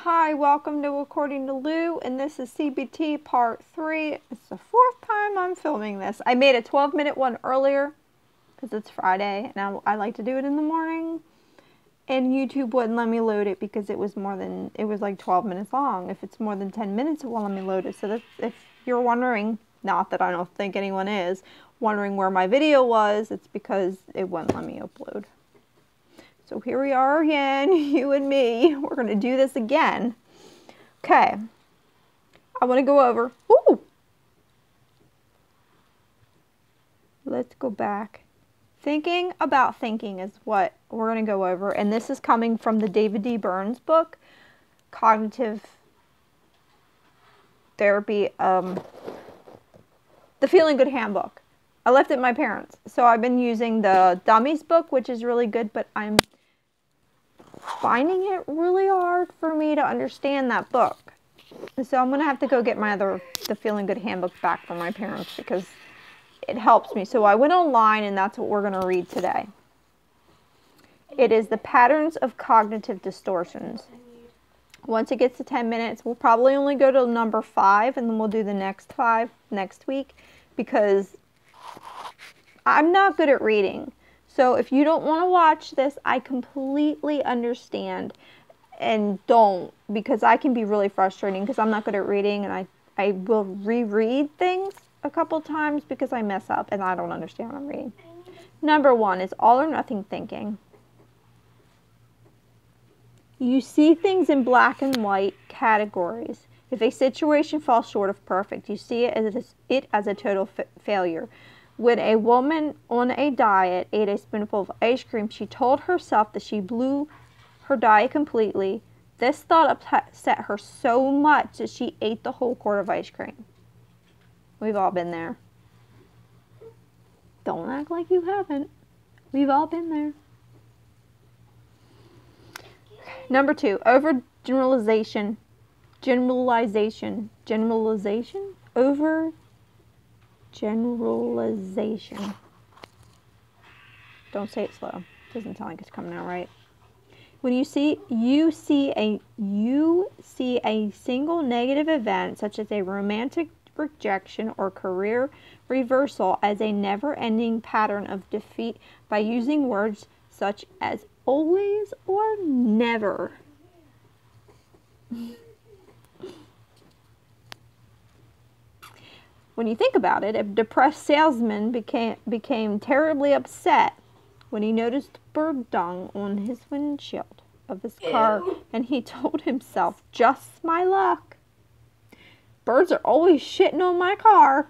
Hi, welcome to According to Lou, and this is CBT part 3. It's the 4th time I'm filming this. I made a 12-minute one earlier because it's Friday, and I like to do it in the morning. And YouTube wouldn't let me load it because it was like 12 minutes long. If it's more than 10 minutes, it won't let me load it. So that's, if you're wondering, not that I don't think anyone is, wondering where my video was, it's because it wouldn't let me upload. So here we are again, you and me. We're going to do this again. Okay. I want to go over. Ooh! Let's go back. Thinking about thinking is what we're going to go over. And this is coming from the David D. Burns book, Cognitive Therapy, the Feeling Good Handbook. I left it at my parents'. So I've been using the Dummies book, which is really good, but I'm finding it really hard for me to understand that book. So I'm going to have to go get the Feeling Good Handbook back from my parents because it helps me. So I went online and that's what we're going to read today. It is The Patterns of Cognitive Distortions. Once it gets to 10 minutes, we'll probably only go to number 5 and then we'll do the next 5 next week because I'm not good at reading. So if you don't want to watch this, I completely understand, and don't, because I can be really frustrating because I'm not good at reading, and I will reread things a couple times because I mess up and I don't understand what I'm reading. Number 1 is all or nothing thinking. You see things in black and white categories. If a situation falls short of perfect, you see it as a total failure. When a woman on a diet ate a spoonful of ice cream, she told herself that she blew her diet completely. This thought upset her so much that she ate the whole quart of ice cream. We've all been there. Don't act like you haven't. We've all been there. Number 2, overgeneralization. Generalization. Overgeneralization. Don't say it slow. Doesn't sound like it's coming out right. When you see a single negative event, such as a romantic rejection or career reversal, as a never-ending pattern of defeat by using words such as always or never. When you think about it, a depressed salesman became terribly upset when he noticed bird dung on his windshield of his car, and he told himself, just my luck. Birds are always shitting on my car.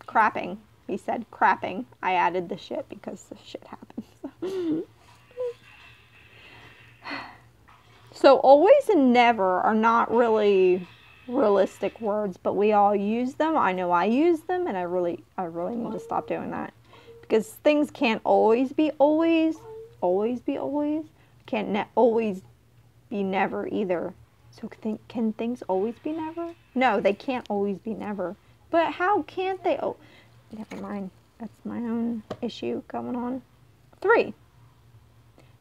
Crapping. He said crapping. I added the shit because the shit happens. So always and never are not really realistic words, but we all use them. I know I use them, and I really need to stop doing that because things can't always be always be always. Can't always be never either. So can things always be never? No, they can't always be never. But how can't they? Oh, never mind. That's my own issue going on. 3,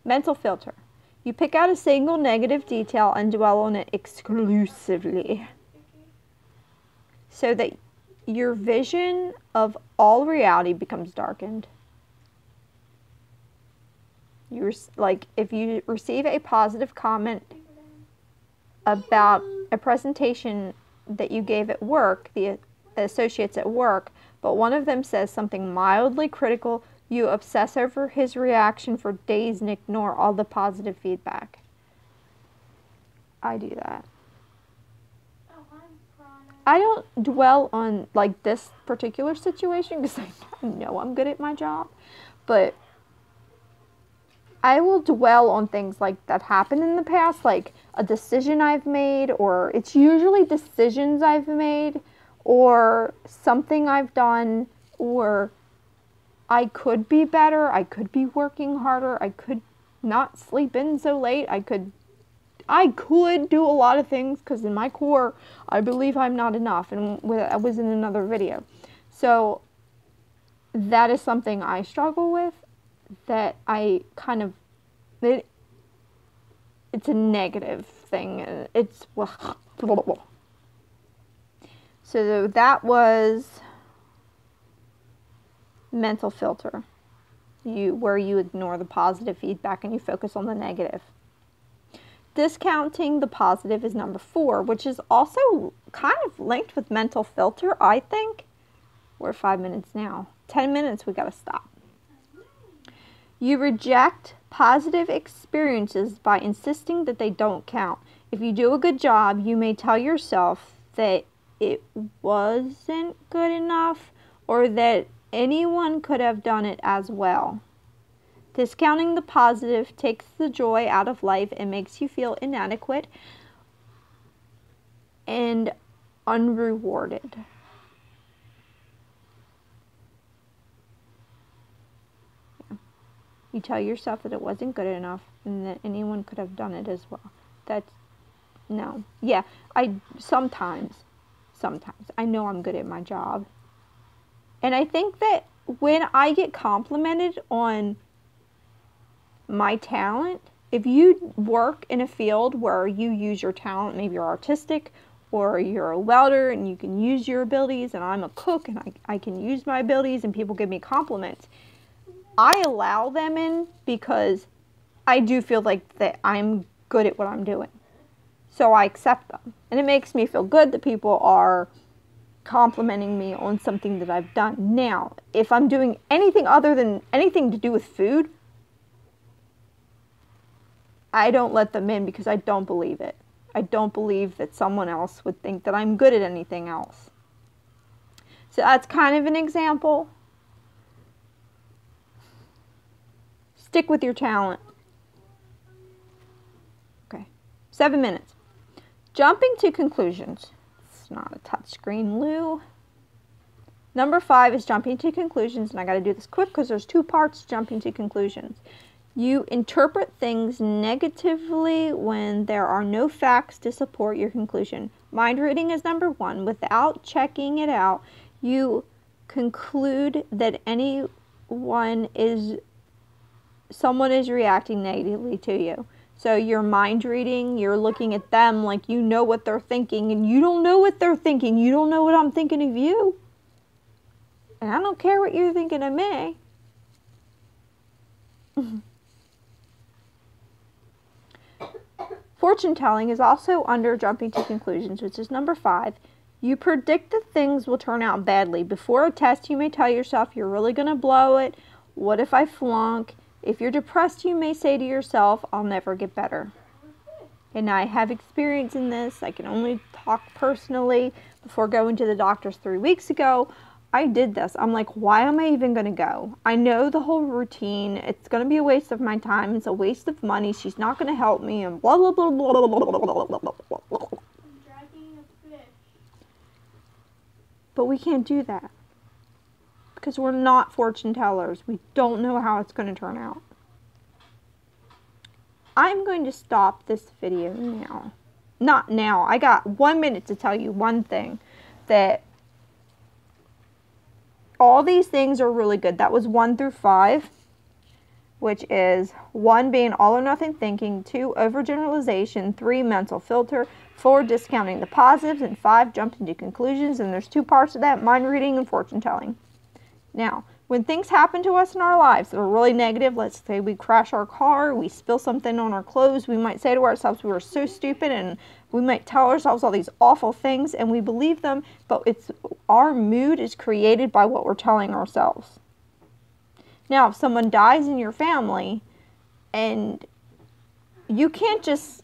mental filter. You pick out a single negative detail and dwell on it exclusively, so that your vision of all reality becomes darkened. Like if you receive a positive comment about a presentation that you gave at work, the associates at work, but one of them says something mildly critical, you obsess over his reaction for days and ignore all the positive feedback. I do that. I don't dwell on like this particular situation because I know I'm good at my job, but I will dwell on things like that happened in the past, like a decision I've made, or it's usually decisions I've made, or something I've done, or I could be better, I could be working harder, I could not sleep in so late, I could do a lot of things because in my core, I believe I'm not enough, and I was in another video. So that is something I struggle with, that I kind of, it's a negative thing. It's so that was mental filter. Where you ignore the positive feedback and you focus on the negative. Discounting the positive is number 4, which is also kind of linked with mental filter, I think. We're 5 minutes now. 10 minutes, we gotta stop. You reject positive experiences by insisting that they don't count. If you do a good job, you may tell yourself that it wasn't good enough or that anyone could have done it as well. Discounting the positive takes the joy out of life and makes you feel inadequate and unrewarded. Yeah. You tell yourself that it wasn't good enough and that anyone could have done it as well. That's, no. Yeah, sometimes I know I'm good at my job. And I think that when I get complimented on my talent, if you work in a field where you use your talent, maybe you're artistic or you're a welder and you can use your abilities, and I'm a cook and I can use my abilities and people give me compliments, I allow them in because I do feel like that I'm good at what I'm doing. So I accept them. And it makes me feel good that people are complimenting me on something that I've done. Now, if I'm doing anything other than anything to do with food, I don't let them in because I don't believe it. I don't believe that someone else would think that I'm good at anything else. So that's kind of an example. Stick with your talent. Okay, 7 minutes. Jumping to conclusions. It's not a touchscreen, Lou. Number 5 is jumping to conclusions, and I got to do this quick because there's 2 parts to jumping to conclusions. You interpret things negatively when there are no facts to support your conclusion. Mind reading is number 1. Without checking it out, you conclude that someone is reacting negatively to you. So you're mind reading, you're looking at them like you know what they're thinking, and you don't know what they're thinking. You don't know what I'm thinking of you. And I don't care what you're thinking of me. Fortune telling is also under jumping to conclusions, which is number 5. You predict that things will turn out badly. Before a test, you may tell yourself you're really going to blow it. What if I flunk? If you're depressed, you may say to yourself, I'll never get better. And I have experience in this. I can only talk personally. Before going to the doctors 3 weeks ago, I did this. I'm like, why am I even going to go? I know the whole routine. It's going to be a waste of my time. It's a waste of money. She's not going to help me. And blah, blah, blah, blah, blah, blah, blah, blah, blah. But we can't do that. Because we're not fortune tellers. We don't know how it's going to turn out. I'm going to stop this video now. Not now. I got 1 minute to tell you one thing. That all these things are really good. That was 1 through 5, which is 1, being all or nothing thinking, 2, overgeneralization, 3, mental filter, 4, discounting the positives, and 5, jumping to conclusions. And there's 2 parts of that, mind reading and fortune telling. Now, when things happen to us in our lives that are really negative, let's say we crash our car, we spill something on our clothes, we might say to ourselves we were so stupid, and we might tell ourselves all these awful things and we believe them, but our mood is created by what we're telling ourselves. Now, if someone dies in your family, and you can't just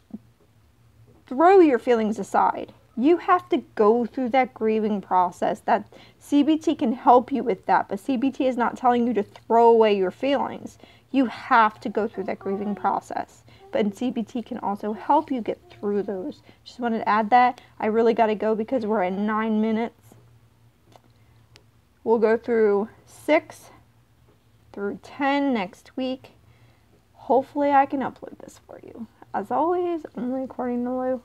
throw your feelings aside. You have to go through that grieving process. That CBT can help you with that, but CBT is not telling you to throw away your feelings. You have to go through that grieving process. But CBT can also help you get through those. Just wanted to add that. I really got to go because we're at 9 minutes. We'll go through 6 through 10 next week. Hopefully I can upload this for you. As always, I'm recording the Lou.